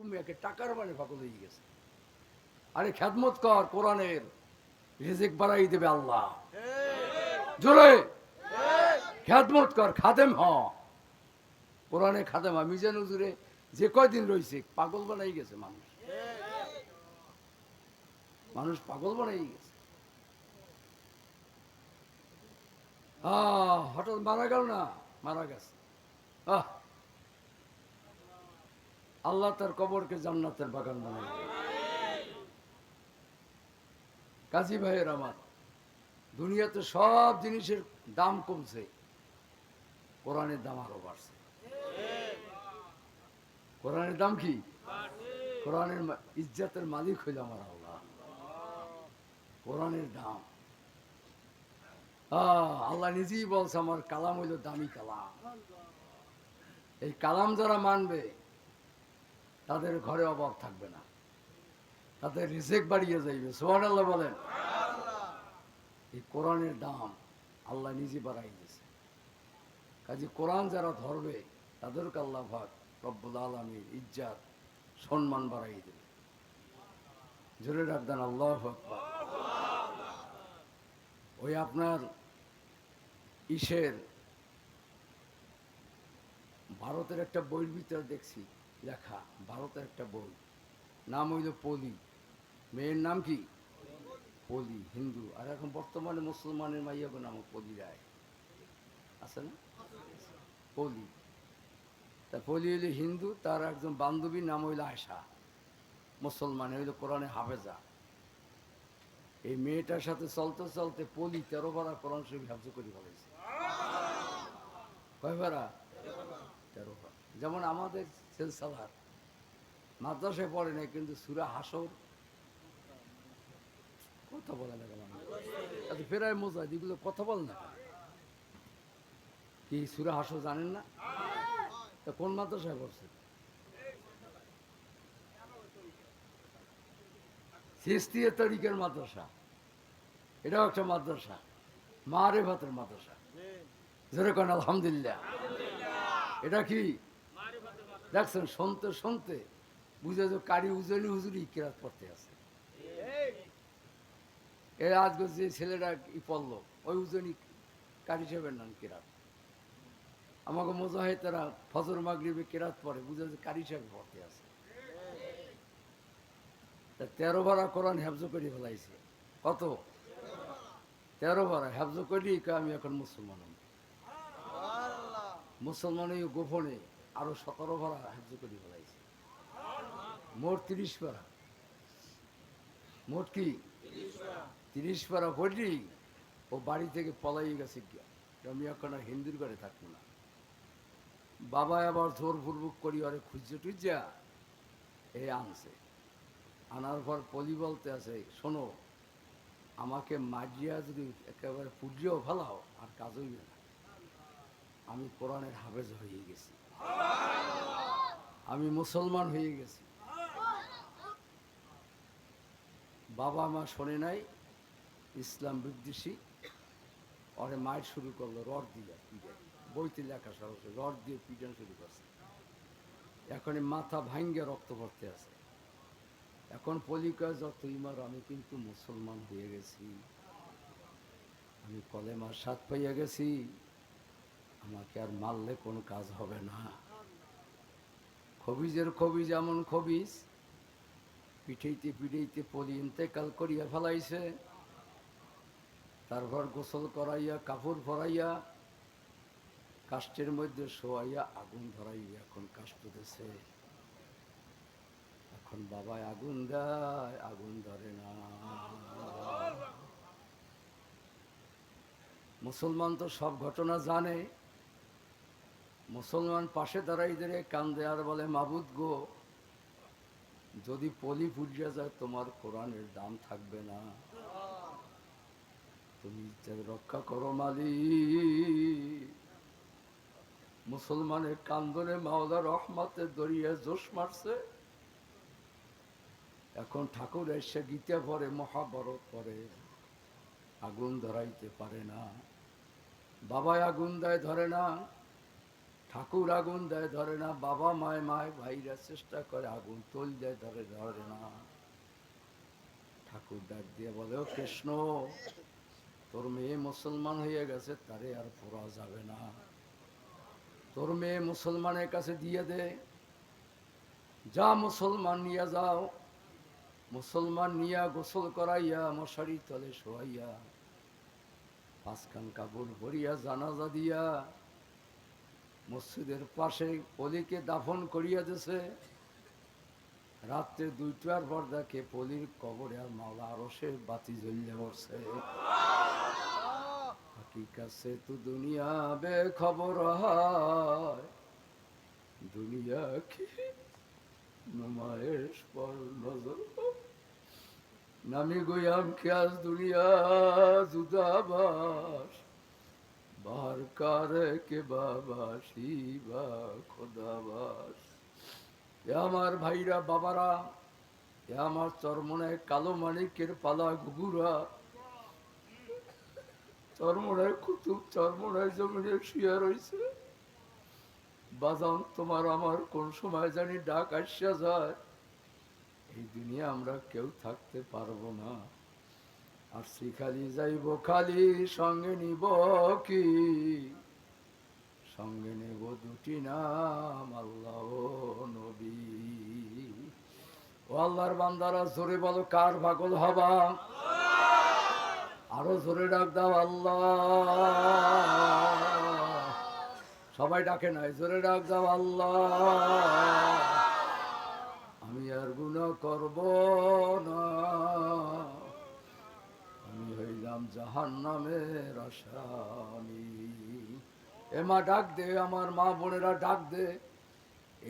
তুমি একে টাকার মানে পাগল হয়ে গেছে। আরে খ্যাদমত কর, কোরআনের রিজিক বাড়াই দেবে আল্লাহ। জোরে খ্যাদমত কর, খাদেম হ, কোরআনে খাদেম হ। মিজান হুজুরে যে কয়দিন রয়েছে পাগল বানাই গেছে মানুষ, মানুষ পাগল বানাই গেছে। হঠাৎ মারা গেল না, মারা গেছে। আহ আল্লাহ তার কবরকে জান্নাতের বাগান বানাই। কাজী ভাইয়ের আমার, দুনিয়াতে সব জিনিসের দাম কমছে, কোরআনের দাম আরো বাড়ছে। কোরআনের দাম কি? কোরআনের ইজ্জতের মালিক হইল আমার আল্লাহ। কোরআনের দাম আল্লাহ নিজেই বলছে আমার কালাম হইল দামি কালাম। এই কালাম যারা মানবে তাদের ঘরে অভাব থাকবে না, তাদের রিজেক বাড়িয়ে যাইবে। সুবহানাল্লাহ বলেন। এই কোরআনের দাম আল্লাহ নিজে বাড়াই দিয়েছে। কাজে কোরআন যারা ধরবে তাদেরকে আল্লাহ পাক রব্বুল আলামিন ইজ্জত সম্মান বাড়াই দেবে। জোরে রাখবেন আল্লাহু আকবার। ওই আপনার ইসের ভারতের একটা বইয়ের ভিতরে দেখছি লেখা, ভারতের একটা বই, নাম হইল পলি। মেয়ের নাম কি? পলি, হিন্দু। আর এখন বর্তমানে মুসলমানের মাইয়াগো নাম পলি রায়, আছে না? পলি। তা পলি হইল হিন্দু, তার একজন বান্ধবীর নাম হইল আয়সা, মুসলমান, হইল কোরআনে হাফেজা। এই মেয়েটার সাথে চলতে চলতে পলি 13 পারা কোরআন শরীফ হাফজ করে ফেলাইছে। কয় পারা? 13 পারা। যেমন আমাদের সিলসিলার মাদ্রাসায় পড়ে নাই, কিন্তু সূরা হাসর কথা বলে না কেন? আচ্ছা ফেরায় মোজাহিদ এগুলো কথা বল না কি? সূরা হাসর জানেন না? তা কোন মাদ্রাসায় পড়ছে? সিস্তিয়া তরিকের মাদ্রাসা, এটাও একটা মাদ্রাসা, মারিফাতের মাদ্রাসা। যেরকম আলহামদুলিল্লাহ। এটা কি দেখছেন? শুনতে শুনতে বুঝে যে কারি উজনি হুজুরি কিরাত পড়তে আছে। এর আজকে যে ছেলেটা পড়লো ওই উজনি কারি সাহেবের নাম কিরাত। আমাকে মুজাহিদেরা ফজর মাগরিবে কিরাত পড়ে, বুঝে যে কারি সাহেব পড়তে আছে। 13 পারা কোরআন হেফজ করে ফেলাইছে। কত? 13 পারা হেফজ করি। আমি এখন মুসলমান, মুসলমান গোপনে আরো 17 পারা হেফজ করে ফেলাইছে। মোট 30 পারা। মোট কি 30 পারা পড়ি ও বাড়ি থেকে পলাই গেছে গিয়া, আমি এখন আর হিন্দুর ঘরে থাকবো না। বাবা আবার জোর পূর্বক করি আরে খুঁজছে টুজা এ আনছে। আনার পর পলি বলতে আছে, শোনো আমাকে মাজিয়া যদি একেবারে পুজিয়েও ফেলাও আর কাজ হইবে না, আমি কোরআনের হাফেজ হয়ে গেছি, আমি মুসলমান হয়ে গেছি। বাবা মা শোনে নাই, ইসলাম বিদ্বেষী, ওরে মায়ের শুরু করলো রড দিয়ে পিটে, বইতে লেখা সরাসরি রড দিয়ে পিটান শুরু করছে। এখন মাথা ভাঙ্গে রক্ত পড়তে আছে। এখন পলিকা যতই মার আমি কিন্তু মুসলমান হয়ে গেছি, আমি কলেমার স্বাদ পাইয়া গেছি, আমাকে আর মারলে কোনো কাজ হবে না। খবিজের খবিজ এমন খবিজ, পিঠাইতে পিঠাইতে পলি ইন্তেকাল করিয়া ফেলাইছে। তারপর গোসল করাইয়া কাপড় পরাইয়া কাষ্টের মধ্যে শোয়াইয়া আগুন ধরাইয়া এখন কাষ্ট দিছে। এখন বাবায় আগুন দেয়, আগুন ধরে না। মুসলমান তো সব ঘটনা জানে। মুসলমান পাশে দাঁড়াই দাঁড়িয়ে কান্দে আর বলে, মাবুদ গো, যদি পলি ফুরিয়া যায় তোমার কোরআনের দাম থাকবে না, তুমি রক্ষা করো মালিক। মুসলমানের কান্দনে মাওলা রহমতের দরিয়া জোশ মারছে। এখন ঠাকুর এসে গীতা পড়ে, মহাভারত পড়ে, আগুন ধরাইতে পারে না। বাবায় আগুন দেয়, ধরে না। ঠাকুর আগুন দেয় ধরে না, বাবা মায় মায় ভাইরা চেষ্টা করে আগুন তোল দেয় ধরে ধরে না। ঠাকুর ডাক দিয়ে বলে, ও কৃষ্ণ, তোর মেয়ে মুসলমান হয়ে গেছে, তারে আর পড়া যাবে না, তোর মেয়ে মুসলমানের কাছে দিয়ে দে, যা মুসলমান নিয়ে যাও। মুসলমান নিয়া গোসল করাইয়া মশারি তলে শোয়াইয়া 5 খান কাপড় ভরিয়া জানাজা দিয়া মসজিদের পাশে পলিকে দাফন করিয়া দিছে। রাত্রে 2টার পর দেখে পলির কবরে আর মাওলা আরশের বাতি জ্বললে মরছে। হাকিকত সে তু দুনিয়া বেখবর হয়, দুনিয়া কি নুমায়েশ পর নজর। নামি গোয়াম কি আজ দুনিয়া জুদাবাস, বাহার কারে কে বাবা শিবা খোদাবাস। এ আমার ভাইরা বাবারা, এ আমার চরমনায় কালো মানিকের পালা ঘুঘুরা, চরমনায় কুতুব চরমনায় জমিনে শুয়ে রয়েছে। বাজান তোমার আমার কোন সময় জানি ডাক আসিয়া যায়। এই দুনিয়া আমরা কেউ থাকতে পারবো না, আর খালি যাইব খালি, সঙ্গে নিব কি? সঙ্গে নেব 2টি নাম, আল্লাহ ও নবী। ও আল্লাহর বান্দারা, জোরে বলো কার পাগল হবা? আরো জোরে ডাক দাও আল্লাহ। সবাই ডাকে নাই, জোরে ডাক দাও আল্লাহ। আমি আর গুনাহ করব না, আমি হইলাম জাহান্নামের আসামি। এ মা ডাক দে, আমার মা বোনেরা ডাক দে,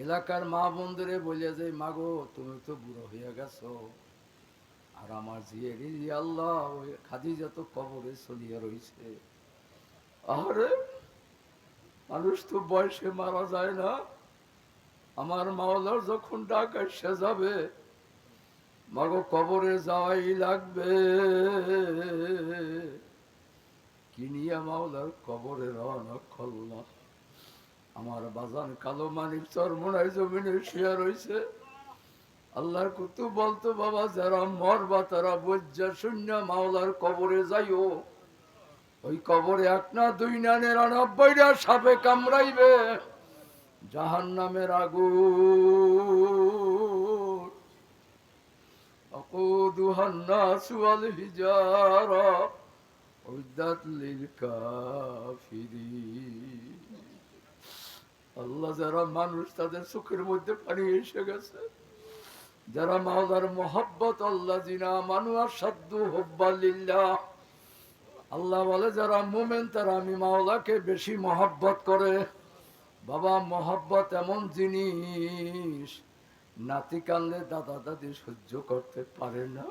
এলাকার মা বোনদের বলে যে মাগো তুমি তো বুড়ো হয়ে গেছো, আর আমার জিয়েরি আল্লাহ ওই খাদিজা তো কবরে চলিয়ে রয়েছে। আরে মানুষ তো বয়সে মারা যায় না, আমার মাওলার যখন ডাক আসে যাবে, মাগো কবরে যাওয়াই লাগবে। কিনিয়া মাওলার কবরে রওনা করলাম। আমার বাজান কালো মানিক চরমনায় জমিনে শুয়ে রয়েছে। আল্লাহর কুতুব বলতো, বাবা যারা মরবা তারা বজ্জা শূন্য মাওলার কবরে যাইও। ওই কবরে 1 না 2 না 99টা সাপে কামড়াইবে, জাহান্নামের আগুন। আকুদুহান নাসু ওয়াল হিজারা উদ্দাত লিল কাফিরিন। আল্লাহ, যারা মানুষ তাদের চোখের মধ্যে পানি এসে গেছে, যারা মাওলার মোহাব্বত, আল্লাহ জিনা মানু আশাদ্দু হুব্বান লিল্লাহ। আল্লাহ বলে যারা মুমিন তারা আমি মাওলাকে বেশি মহব্বত করে। বাবা, মহব্বত এমন জিনিস, নাতি কানলে দাদা দাদি সহ্য করতে পারে না,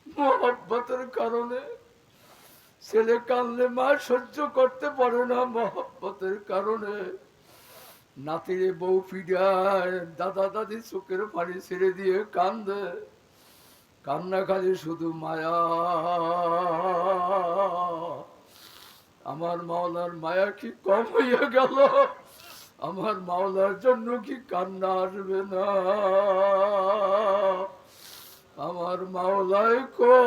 মহব্বতের কারণে। ছেলে কানলে মা সহ্য করতে পারে না, মহব্বতের কারণে। নাতিরে বউ ফিরায়, দাদা দাদি চোখের পানি ছেড়ে দিয়ে কান্দে, কান্না খালি শুধু মায়া। আমার মাওলার মায়া কি কম হইয়া গেল? আমার মাওলার জন্য কি কান্না আসবে না? আমার মাওলাই কই,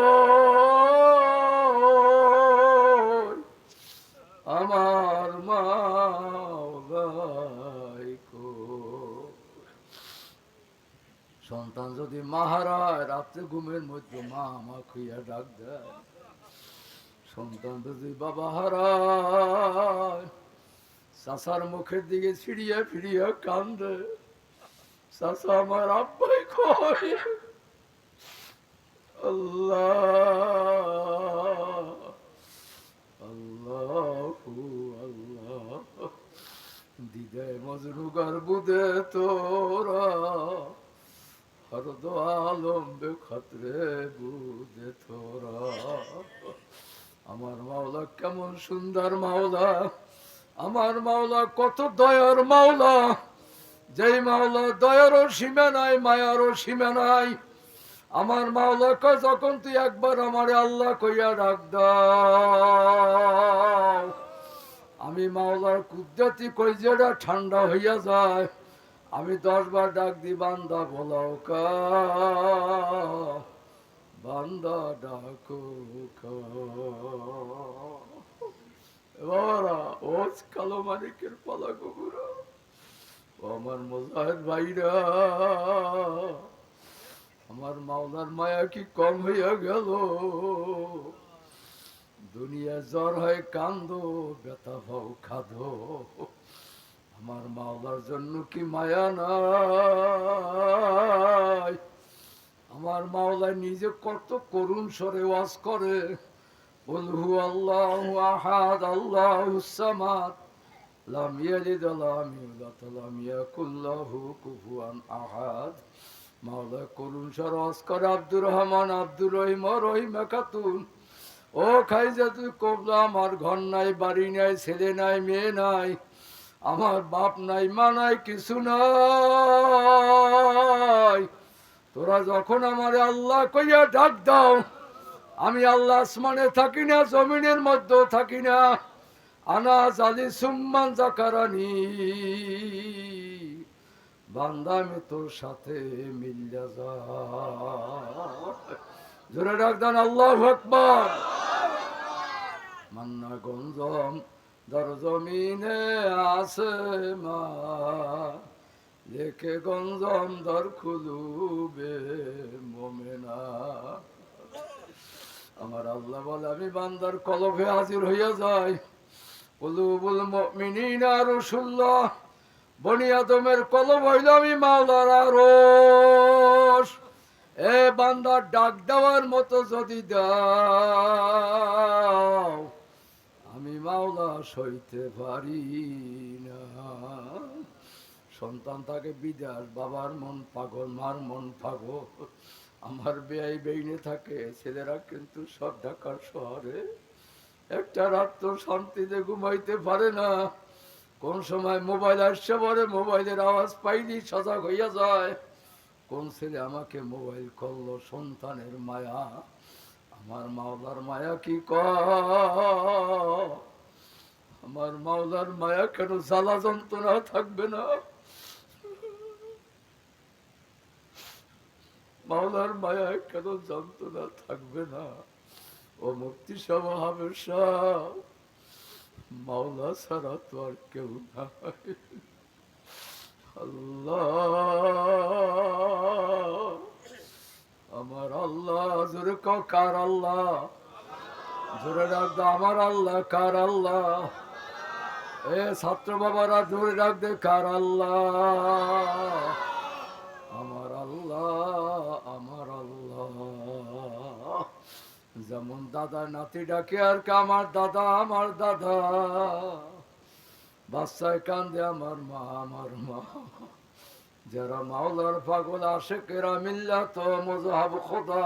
আমার মাওলাই কই। সন্তান যদি মা হারায়, রাত্রে ঘুমের মধ্যে মা মা খুইয়া ডাক দেয়। সন্তান যদি বাবা হারায়, চাচার মুখের দিকে ফিরিয়া ফিরিয়া কান্দে, চাচা আমার আব্বাই কই। আল্লাহ আল্লাহু আল্লাহ, দিদে মজরুগার বুদে তোরা, হরদ আলম বেখতরে বুদে তোরা। আমার মাওলা কেমন সুন্দর মাওলা, আমার মাওলা কত দয়ার মাওলা, যেই মাওলা দয়ারও সীমা নাই, মায়ারও সীমা নাই। আমার মাওলা কয়, যখন তুই একবার আমারে আল্লাহ কইয়া ডাক দাও, আমি মাওলার কুদরতি কইজেটা ঠান্ডা হইয়া যায়। আমি 10 বার ডাক দি বান্দা বলাও কা, বান্দা ডাকো কা। বাবারা ওজ কালো মানিকের পালা গবুরা, ও আমার মুজাহিদ ভাইরা, আমার মাওলার মায়া কি কম হইয়া গেল? দুনিয়া জ্বর হয় কান্দো, ব্যথা পাও খাদো, আমার মাওলার জন্য কি মায়া নাই? আমার মাওলা নিজে কত করুণ স্বরে ওয়াজ করে, কুল হু আল্লাহু আহাদ আল্লাহুস সামাদ লাম ইয়ালিদ ওয়া লাম ইউলাদ ওয়া লাম ইয়াকুল লাহু কুফুয়ান আহাদ। মাওলা করুণ স্বরে ওয়াজ করে আব্দুর রহমান, আব্দুর রহিম, রহিমা খাতুন, ও খাইজাতুল কোবরা, আমার ঘর নাই, বাড়ি নাই, ছেলে নাই, মেয়ে নাই, আমার বাপ নাই, মা নাই, কিছু নাই। তোরা যখন আমারে আল্লাহ কইয়া ডাক দাও, আমি আল্লাহ আসমানে থাকি না, জমিনের মধ্যেও থাকি না। আনা জালি সুম্মান জাকারানি, বান্দা আমি তোর সাথে মিল্লা যা। জোরে ডাক দেন আল্লাহু আকবার। মান্না গঞ্জম দর জমিনে আছে মা, লেখে গঞ্জম দর খুলুবে মোমেনা। আমার আল্লাহ বলে আমি বান্দার কলবে হাজির হইয়া যাই। কুলুবুল মুমিনিনা রাসূলুল্লাহ, বনি আদমের কলব হইল আমি মাওলার আরশ। এ বান্দার ডাক দেওয়ার মতো যদি দাও, আমি মাওলা সইতে পারি না। সন্তান থাকে বিদেশ, বাবার মন পাগল, মার মন পাগল, আমার বেয়াই বেইনে থাকে, ছেলেরা কিন্তু সব ঢাকার শহরে। একটা রাত তো শান্তিতে ঘুমাইতে পারে না। কোন সময় মোবাইল আসছে পরে মোবাইলের আওয়াজ পাইনি সজাগ হইয়া যায়, কোন ছেলে আমাকে মোবাইল করলো, সন্তানের মায়া। আমার মাওলার মায়া কি আমার মাওলার মায়া কেন জ্বালা যন্ত্রণা থাকবে না? মাওলার মায়া কেন যন্ত্রণা থাকবে না? ও মুফতি সাহেব, হাবের সাহেব, মাওলা ছাড়া তো আর কেউ নাই। আল্লাহ, আমার আল্লাহ। জোরে কার আল্লাহ? জোরে ডাক দে আমার আল্লাহ কার আল্লাহ? এ ছাত্র বাবারা জোরে ডাক দে কার আল্লাহ? আমার আল্লাহ, আমার আল্লাহ। যেমন দাদা নাতি ডাকে আর কে আমার দাদা, আমার দাদা। বাচ্চায় কান্দে আমার মা, আমার মা। যারা মাওলার পাগল আশেকেরা মিল্লাত মজহাব খোদা,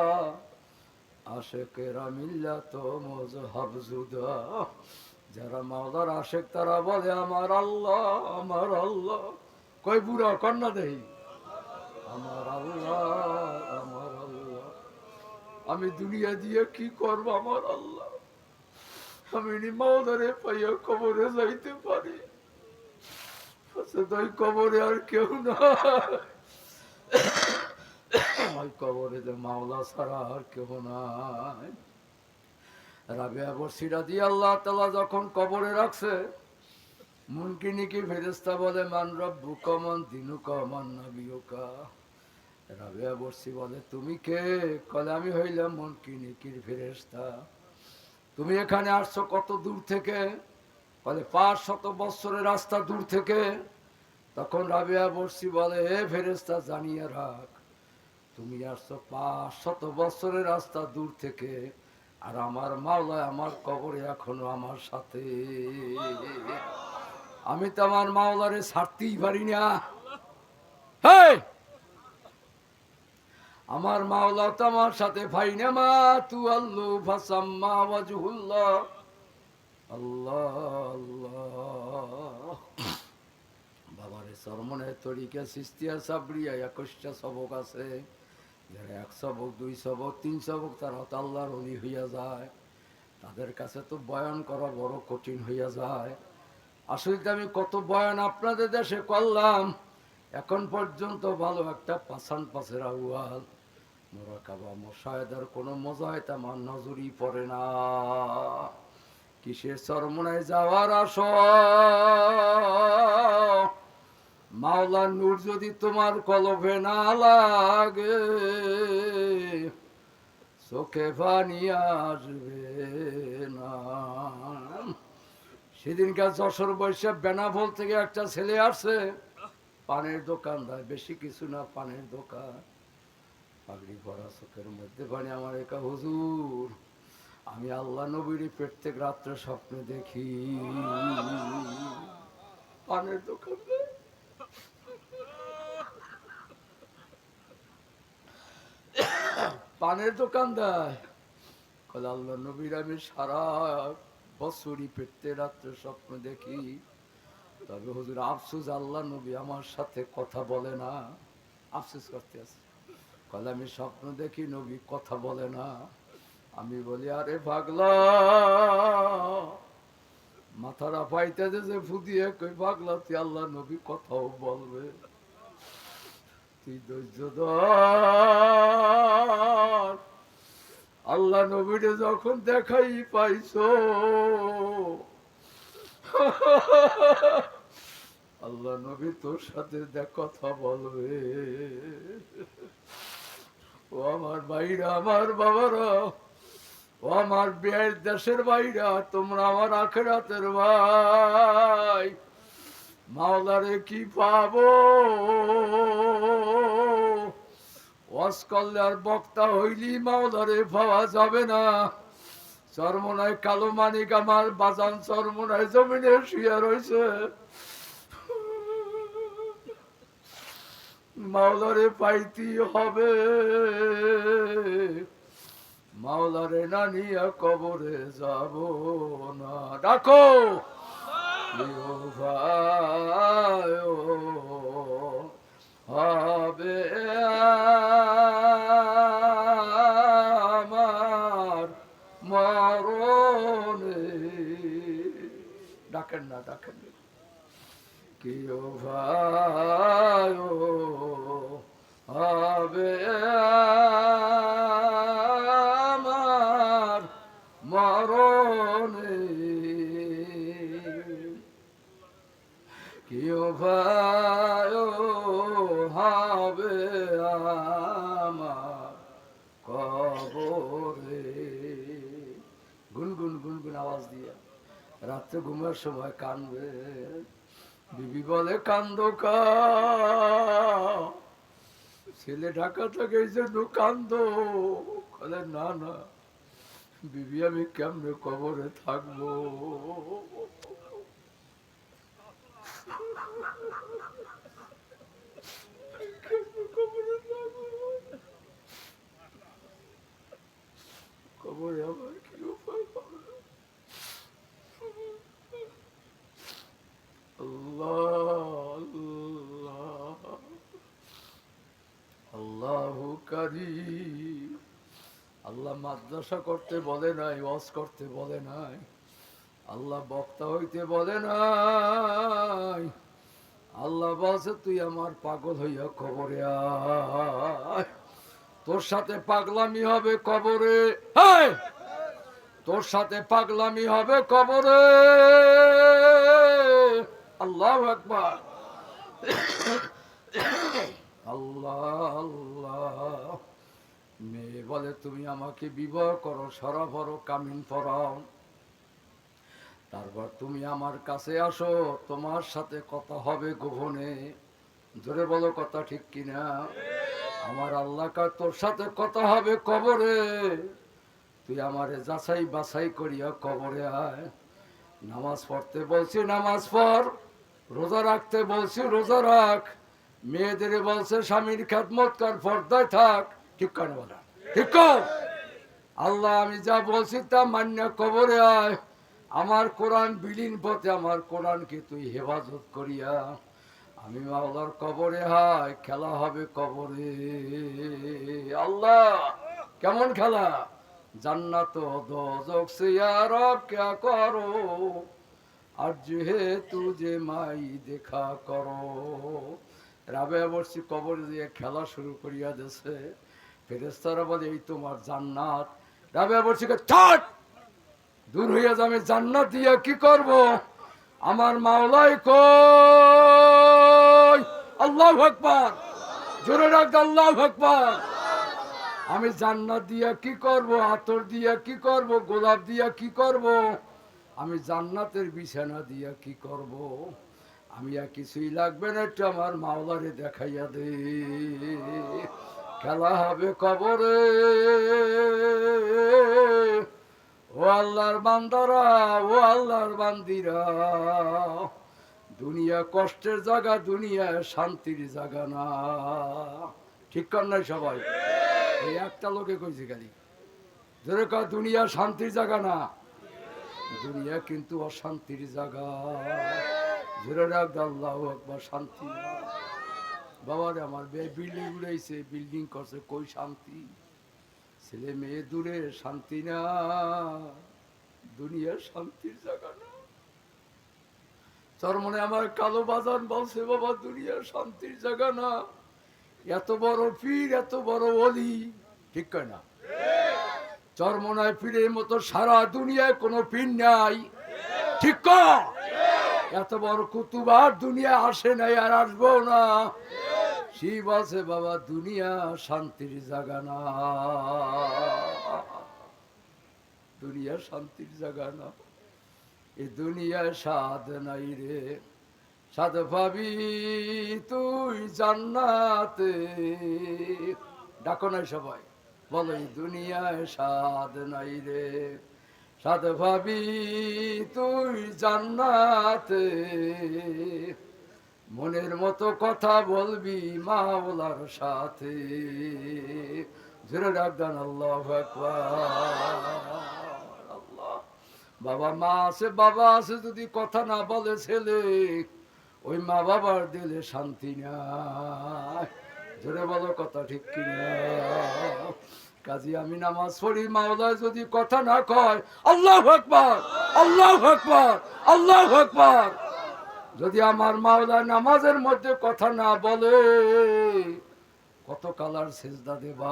আশেকেরা মিল্লাত মজহাব জুদা। যারা মাওলার আশেক তারা বলে আমার আল্লাহ, আমার আল্লাহ। কই বুড়া কন্যা দেই আমার আল্লাহ, আমার আল্লাহ। আমি দুনিয়া দিয়ে কি করব আমার আল্লাহ? আমি মাওলারে পাইয়া কবরে যাইতে পারি, তাই কবরে আর কেউ না, কবরে যে মাওলা ছাড়া আর কেউ নাই। রাবিয়া বর্ষিরা দিয়ে আল্লাহ তাআলা যখন কবরে রাখছে, মুনকিনিকি ফেরেশতা বলে মান রব্বুকা মান দিনুকা মান নাবিয়ুকা। রাবিয়া বর্ষি বলে তুমি কে? কলে আমি হইলাম মুনকিনিকির ফেরেশতা। তুমি এখানে আসছো কত দূর থেকে? বলে 500 বছরের রাস্তা দূর থেকে। তখন রাবিয়া বর্ষি বলে হে ফেরেশতা জানিয়ে রাখ, তুমি আসছো 500 বছরের রাস্তা দূর থেকে, আর আমার মাওলা আমার কবরে এখনো আমার সাথে। আমি তো আমার মাওলারে ছাড়তেই পারি না। আমার মাওলা তো আমার সাথে ভাই না। মা তু আল্লু ফাসাম্মা ওয়াজহুল্লাহ। আল্লাহ আল্লাহ। বাবারে চরমনের তরিকা সিস্তিয়া সাবরিয়া 21টা সবক আছে। যারা 1 সবক 2 সবক 3 সবক তারা তো আল্লাহর ওলি হইয়া যায়, তাদের কাছে তো বয়ান করা বড় কঠিন হইয়া যায়। আসলে তো আমি কত বয়ান আপনাদের দেশে করলাম, এখন পর্যন্ত ভালো একটা পাছান পাছের আউয়াল মোরাকাবা মোশাহেদার কোনো মজাহিদ আমার নজরই পড়ে না। কিসের চরমনায় যাওয়ার আশা, মাওলার নূর যদি তোমার কলবে না লাগে, চোখে পানি আসবে না। সেদিনকার যশোর বৈশাখ বেনাফল থেকে একটা ছেলে আসছে, পানের দোকানদার, বেশি কিছু না, পানের দোকান, পাগড়ি পরা, চোখের মধ্যে পানি। আমার একা, হুজুর আমি আল্লাহ নবীর প্রত্যেক রাত্রে স্বপ্নে দেখি। পানের দোকানদার, পানের দোকানদার কলে আল্লাহ নবীর আমি সারা বছরই প্রত্যেক রাত্রে স্বপ্ন দেখি, তবে হুজুর আফসোস আল্লাহ নবী আমার সাথে কথা বলে না। আফসোস করতে আছে, কলে আমি স্বপ্ন দেখি নবী কথা বলে না। আমি বলি আরে পাগলা, মাথারা পাইতে যে ফুদিয়ে কই পাগলা, তুই আল্লাহ নবী কথাও বলবে, তুই ধৈর্য ধর। আল্লাহ নবীরে যখন দেখাই পাইছো, আল্লাহ নবী তোর সাথে কথা বলবে। ও আমার ভাইরা, আমার বাবারা, ও আমার বিয়ের দেশের ভাইরা, তোমরা আমার আখিরাতের ভাই, মাওলারে কি পাবো? ওয়াজ করলে আর বক্তা হইলি মাওলারে পাওয়া যাবে না। চরমনায় কালো মানিক আমার বাজান চরমনায় জমিনে শুয়ে রয়েছে, মাওলারে পাইতে হবে। মাওলারে না নিয়া কবরে যাব না। ডাকো ভাই হবে আমার মরণে। ডাকেন না, ডাকেন না। কেউ ভাই হবে আমার মরণে, কেউ ভাই হবে আমার কবরে। গুনগুন গুনগুন আওয়াজ দিয়া রাত্রে ঘুমের সময় কানবে। বিবি বলে কান্দো কা, ছেলে ঢাকা থাকে এই জন্য কান্দো। বলে না না বিবি, আমি কেমনে কবরে থাকবো? কবরে আমার কি উপায় হবে? আল্লাহ আল্লাহু কারীম। আল্লাহ মাদ্রাসা করতে বলে নাই, ওয়াজ করতে বলে নাই, আল্লাহ বক্তা হইতে বলে নাই। আল্লাহ বলছে তুই আমার পাগল হইয়া কবরে আয়, তোর সাথে পাগলামি হবে কবরে। হ্যাঁ, তোর সাথে পাগলামি হবে কবরে। আল্লাহু আকবার। আল্লাহ আল্লাহ। মেয়ে বলে তুমি আমাকে বিবাহ করো, সরাফরো, কামিন ফরাও, তারপর তুমি আমার কাছে আসো, তোমার সাথে কথা হবে গোপনে। জোরে বলো কথা ঠিক কিনা? আমার আল্লাহ কা তোর সাথে কথা হবে কবরে, তুই আমারে যাচাই বাছাই করিয়া কবরে আয়। নামাজ পড়তে বলছি নামাজ পড়, রোজা রাখতে বলছি রোজা রাখ, মেয়েদের বলছে স্বামীর খেদমত কর, পর্দায় থাক। ঠিক করে বলা ঠিক কর। আল্লাহ আমি যা বলছি তা মান্য কবরে আয়। আমার কোরআন বিলীন পথে আমার কোরআনকে তুই হেফাজত করিয়া আমি মাওলার কবরে হায়। খেলা হবে কবরে। আল্লাহ কেমন খেলা? জান্নাত দোজখ সে আর ক্যা করো, আর যেহেতু যে মাই দেখা করো। রাবেয়া বর্ষি কবর দিয়ে খেলা শুরু করিয়া দিছে। ফেরেশতারা বলে এই তোমার জান্নাত। রাবেয়া বর্ষিকে ছাড়, দূর হইয়া যাবে, জান্নাত দিয়া কি করব? আমার মাওলাই কই? আল্লাহু আকবার, জোরে ডাক আল্লাহু আকবার। আমি জান্নাত দিয়া কি করব? আতর দিয়া কি করব? গোলাপ দিয়া কি করব? আমি জান্নাতের বিছানা দিয়া কি করব? আমি আর কিছুই লাগবে না, একটু আমার মাওলারে দেখাইয়া দে। খেলা হবে কবরে। ও আল্লাহর বান্দারা, ও আল্লাহর বান্দিরা, দুনিয়া কষ্টের জায়গা, দুনিয়া শান্তির জায়গা না। ঠিক কর নাই সবাই? এই একটা লোকে কইছে খালি, ধরে কয় দুনিয়া শান্তির জায়গা না, দুনিয়া কিন্তু অশান্তির জায়গা। ধরে রাখ আল্লাহু আকবার, শান্তি না। বাবারে আমার বিল্ডিং উড়াইছে, বিল্ডিং করছে, কই শান্তি? ছেলে মেয়ে দূরে, শান্তি না, দুনিয়া শান্তির জায়গা না। চরমনে আমার কালো বাজান বলছে, বাবা দুনিয়া শান্তির জায়গা না। এত বড় পীর, এত বড় ওলি, ঠিক কয় না? চরমনায় পীরের মতো সারা দুনিয়ায় কোনো পীর নাই, ঠিক কয়? এত বড় কুতুবার দুনিয়া আসে নাই, আর আসবো না। শিব আছে বাবা, দুনিয়া শান্তির জায়গা না, দুনিয়া শান্তির জায়গা না। এ দুনিয়ায় স্বাদ নাই রে, স্বাদ পাবি তুই জান্নাতে। ডাকো নাই সবাই, বলো এই দুনিয়ায় স্বাদ নাই রে, স্বাদ পাবি তুই জান্নাতে। মনের মতো কথা বলবি মাওলার সাথে। জোরে ডাকদান আল্লাহু আকবার। আল্লাহ। বাবা মা আছে, বাবা আছে, যদি কথা না বলে ছেলে, ওই মা বাবার দিলে শান্তি নাই। জোরে বলো কথা ঠিক কিনা? কাজী আমি নামাজ পড়ি, মাওলা যদি কথা না কয়, আল্লাহু আকবার, আল্লাহু আকবার, আল্লাহু আকবার। যদি আমার মাওলা নামাজের মধ্যে কথা না বলে, কত কালার সেজদা দেবা।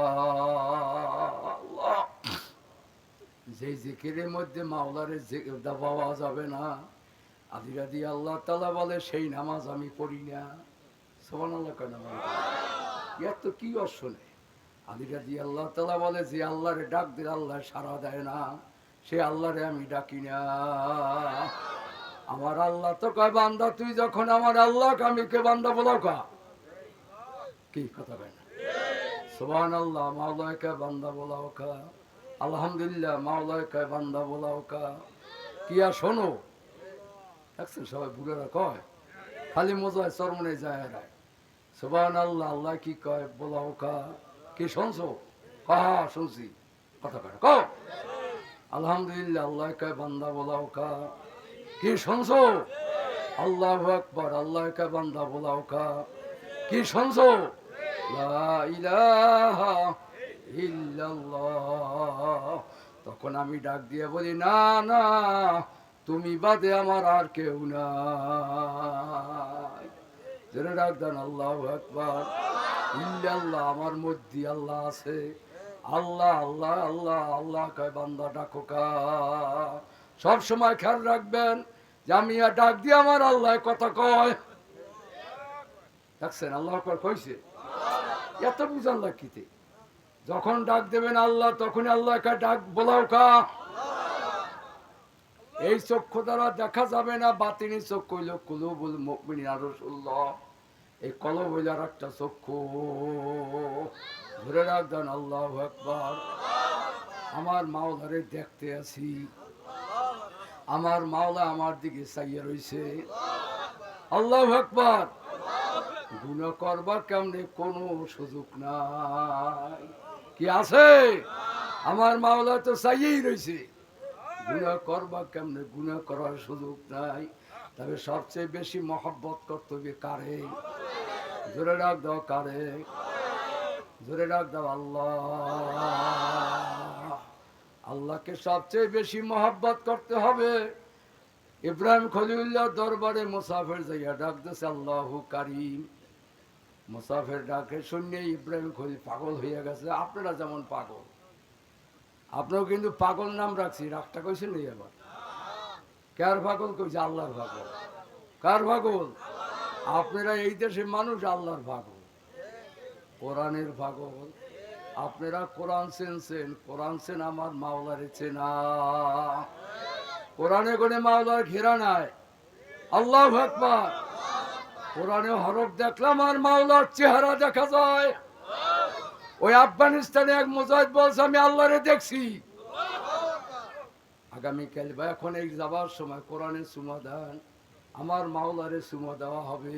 আল্লাহ, যে জিকিরের মধ্যে মাওলারে পাওয়া যাবে না, আদি রাদি আল্লাহ তাআলা বলে সেই নামাজ আমি পড়ি না। সুবহানাল্লাহ কেন? এত কি অশোনে? আদি রাদি আল্লাহ তাআলা বলে যে আল্লাহরে ডাক দিলে আল্লাহ সাড়া দেয় না, সে আল্লাহরে আমি ডাকি না। আমার আল্লাহ তো কয় বান্দা তুই যখন আমার আল্লাহকে আমি কে বান্দা বলাও কা? কি কথা কয় না? সুবহানাল্লাহ, মাওলাকে বান্দা বলাও কা। আলহামদুলিল্লাহ, মাওলাকে বান্দা বলাও কা। কি আর শোনো, দেখছেন সবাই বুড়ারা কয়, খালি মজায় চরমনে যায় এরা। সুবহানাল্লাহ, আল্লাহ কি কয় বলাও কা। কি শুনছো? হ্যাঁ শুনছি, কথা কয় কও। আলহামদুলিল্লাহ, আল্লাহ কয় বান্দা বলাও কা। কি শুনছো? আল্লাহু আকবার, আল্লাহকে বান্দা বলাও কা। কি শুনছো? লা ইলাহা ইল্লাল্লাহ। তখন আমি ডাক দিয়ে বলি না না, তুমি বাদে আমার আর কেউ নাই। জেনে ডাক দেন আল্লাহু আকবার, ইল্লাল্লাহ, আমার মধ্যে আল্লাহ আছে। আল্লাহ আল্লাহ আল্লাহ আল্লাহ কয় বান্দা ডাকো কা। সব সময় খেয়াল রাখবেন যে আমি আর ডাক দিয়ে আমার আল্লাহ কথা কয়। দেখছেন আল্লাহ কইছে, এত বুঝান লাকিতে। যখন ডাক দেবেন আল্লাহ, তখন আল্লাহকে ডাক বলাও কা। এই চক্ষু দ্বারা দেখা যাবে না, বাতিনি চক্ষু হইল কুলুবুল মুমিনিন রাসূলুল্লাহ। এই কলব হইল আর একটা চক্ষু। ধরে রাখবেন আল্লাহু আকবার। আমার মাওলারে দেখতে আছি, আমার মাওলা আমার দিকে চাইয়া রইছে। আল্লাহু আকবার। গুনাহ করবার কেমনে কোনো সুযোগ নাই, কি আছে? আমার মাওলা তো চাইয়েই রইছে। গুনাহ করবা কেমনে, গুনাহ করার সুযোগ নাই। তবে সবচেয়ে বেশি মহব্বত করতে হবে কারে? জোরে ডাক দাও কারে? জোরে ডাক দাও আল্লাহ। আল্লাহকে সবচেয়ে বেশি মহব্বত করতে হবে। ইব্রাহিম খলিলুল্লাহ দরবারে মুসাফির যাইয়া ডাক দিছে আল্লাহু কারীম। মুসাফির ডাকে শুনে ইব্রাহিম খলিল পাগল হইয়া গেছে। আপনারা যেমন পাগল, আপনারাও কিন্তু পাগল নাম রাখছি, রাগটা কইছেন নেই আবার। কার পাগল কইছে? আল্লাহর পাগল। কার পাগল? আপনারা এই দেশের মানুষ আল্লাহর পাগল, কোরআনের পাগল। আপনারা কোরআন চেনছেন, কোরআন চেন আমার মাওলারে চেনা। কোরআনে কোনে মাওলার ঘেরা নাই। আল্লাহু আকবার। কোরআনে হরফ দেখলাম আর মাওলার চেহারা দেখা যায়। ওই আফগানিস্তানে এক মুজাহিদ বলছে আমি আল্লাহরে দেখছি। আগামীকাল বা এখন এই যাবার সময় কোরআনে চুমা দেন, আমার মাওলারে চুমা দেওয়া হবে।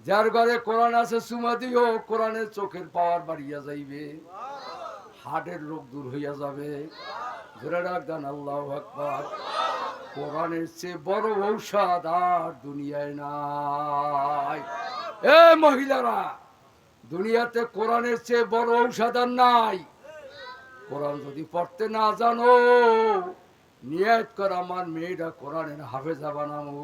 যার ঘরে কোরআন আছে চুমা দিও, কোরআনের চোখের পাওয়ার বাড়িয়া যাইবে, হার্টের রোগ দূর হইয়া যাবে। ধরে রাখ দেন আল্লাহু আকবার। কোরআনের চেয়ে বড় ঔষধ আর দুনিয়ায় নাই। এ মহিলারা, দুনিয়াতে কোরআনের চেয়ে বড় ঔষধ আর নাই। কোরআন যদি পড়তে না জানো, নিয়ত কর আমার মেয়েরা কোরআনের হাফেজা বানাবো,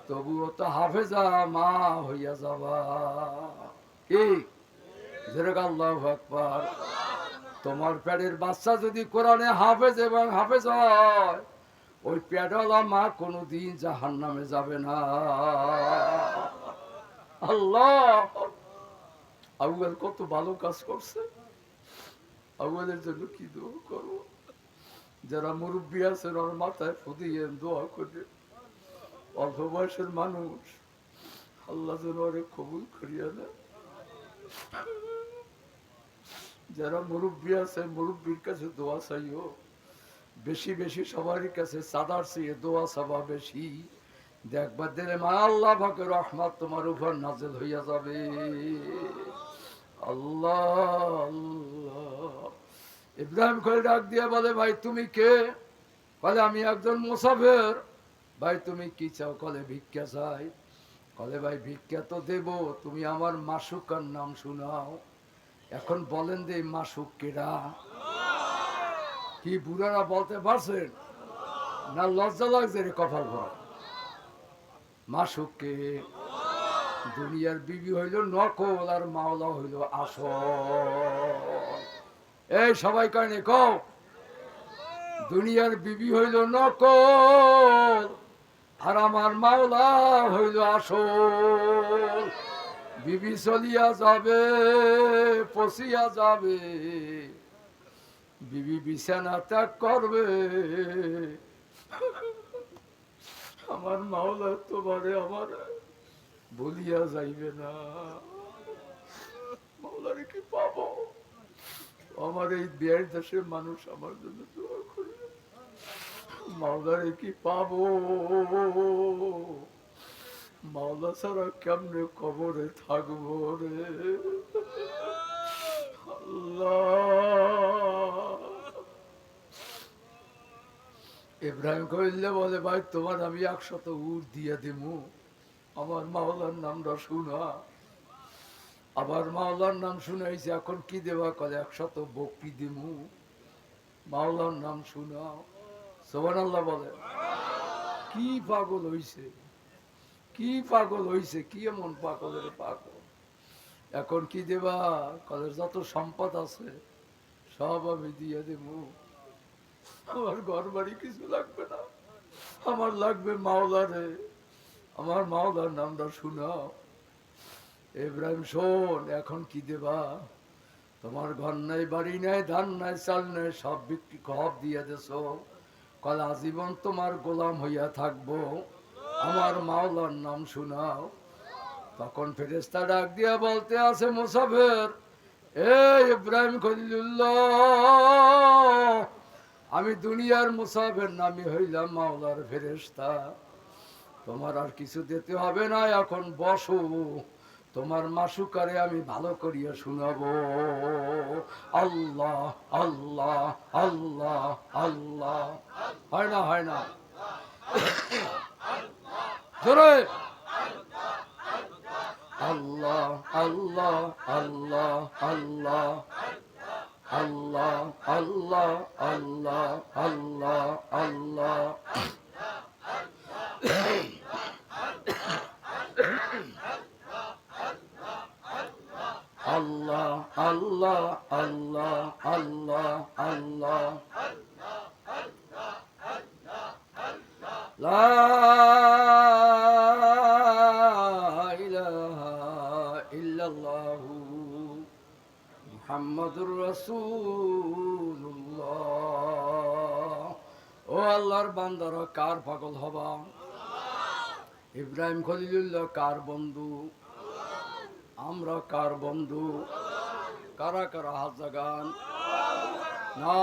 তবুও তো হাফেজা মা হইয়া যাবা। কি যেরকম আল্লাহু আকবার। তোমার পেটের বাচ্চা যদি কোরআনে হাফেজ এবং হাফেজ হয়, ওই পেটওয়ালা মা কোনোদিন জাহান্নামে যাবে না। আল্লাহ আবুল কত ভালো কাজ করছে। আবুলের জন্য কি দোয়া করবো? যারা মুরব্বী আছেন ওর মাথায় ফুদিয়ে দোয়া করে। অল্প বয়সের মানুষ, আল্লাহ যেন ওরে কবুল করিয়া দেয়। যারা মুরব্বী আছে মুরব্বীর কাছে দোয়া চাইও বেশি বেশি, সবারই কাছে সাদার চেয়ে দোয়া চাবা বেশি। দেখবার দিলে মা আল্লাহ পাকের রহমত তোমার উপর নাজেল হইয়া যাবে। আল্লাহ আল্লাহ। ইব্রাহিম খলিল ডাক দিয়ে বলে ভাই তুমি কে? বলে আমি একজন মুসাফির। ভাই তুমি কি চাও? কলে ভিক্ষা চাই। কলে ভাই ভিক্ষা তো দেব, তুমি আমার মাসুকার নাম শুনাও। এখন বলেন যে মাসুক কেডা? কি বুড়ারা বলতে পারছেন না? লজ্জা লাগছে রে কপাল ভরা। মাসুক কে? দুনিয়ার বিবি হইল নকল আর মাওলা হইল আসল। এই সবাই কানে কও, দুনিয়ার বিবি হইল নকল আর আমার মাওলা হইল আসল। বিবি চলিয়া যাবে, পচিয়া যাবে, বিবি বিছানা ত্যাগ করবে, আমার মাওলা তোমারে আমার বলিয়া যাইবে না। মাওলারে কি পাবো? আমার এই বিয়ের দেশের মানুষ আমার জন্য দোয়া করে। মাওলারে কি পাবো? মাওলা ছাড়া কেমনে কবরে থাকবো রে আল্লাহ। ইব্রাহিম কইলে বলে ভাই তোমার আমি 100 উট দিয়ে দিমু, আমার মাওলার নামটা শুনা। আবার মাওলার নাম শুনাইছে, এখন কি দেবা? কলে 100 বকরি দিমু, মাওলার নাম শুনাও। সুবহানাল্লাহ বলে। কি পাগল হইছে, কি পাগল হইছে, কি এমন পাগলের পাগল। এখন কি দেবা? কলে যত সম্পদ আছে সব আমি দিয়ে দেবো, আমার ঘর বাড়ি কিছু লাগবে না, আমার লাগবে মাওলারে, আমার মাওলার নামটা শুনাও। ইব্রাহিম শোন, এখন কি দেবা? তোমার ঘর নাই, বাড়ি নাই, ধান নাই, চাল নাই, সব বিক্রি খব দিয়ে দেছ। কল আজীবন তোমার গোলাম হইয়া থাকবো, আমার মাওলার নাম শুনাও। তখন ফেরেশতা ডাক দিয়া বলতে আছে মুসাফির, এ ইব্রাহিম খলিলুল্লাহ, আমি দুনিয়ার মুসাফির নামি হইলাম মাওলার ফেরেশতা। তোমার আর কিছু দিতে হবে না, এখন বসো, তোমার মাসুকারে আমি ভালো করিয়া শুনাবো। আল্লাহ আল্লাহ আল্লাহ আল্লাহ। হয় না? হয় না? জোরে আল্লাহ আল্লাহ আল্লাহ আল্লাহ আল্লাহ আল্লাহ আল্লাহ আল্লাহ আল্লাহ আল্লাহ আল্লাহ আল্লাহ আল্লাহ আল্লাহ লা ইলাহা ইল্লাল্লাহু মুহাম্মাদুর রাসূলুল্লাহ। ও আল্লাহর বান্দারা, কার পাগল হবা? ইব্রাহিম খলিলুল্লাহ কার বন্ধু? আমরা কার বন্ধু? কারা কারা হাত জাগান? না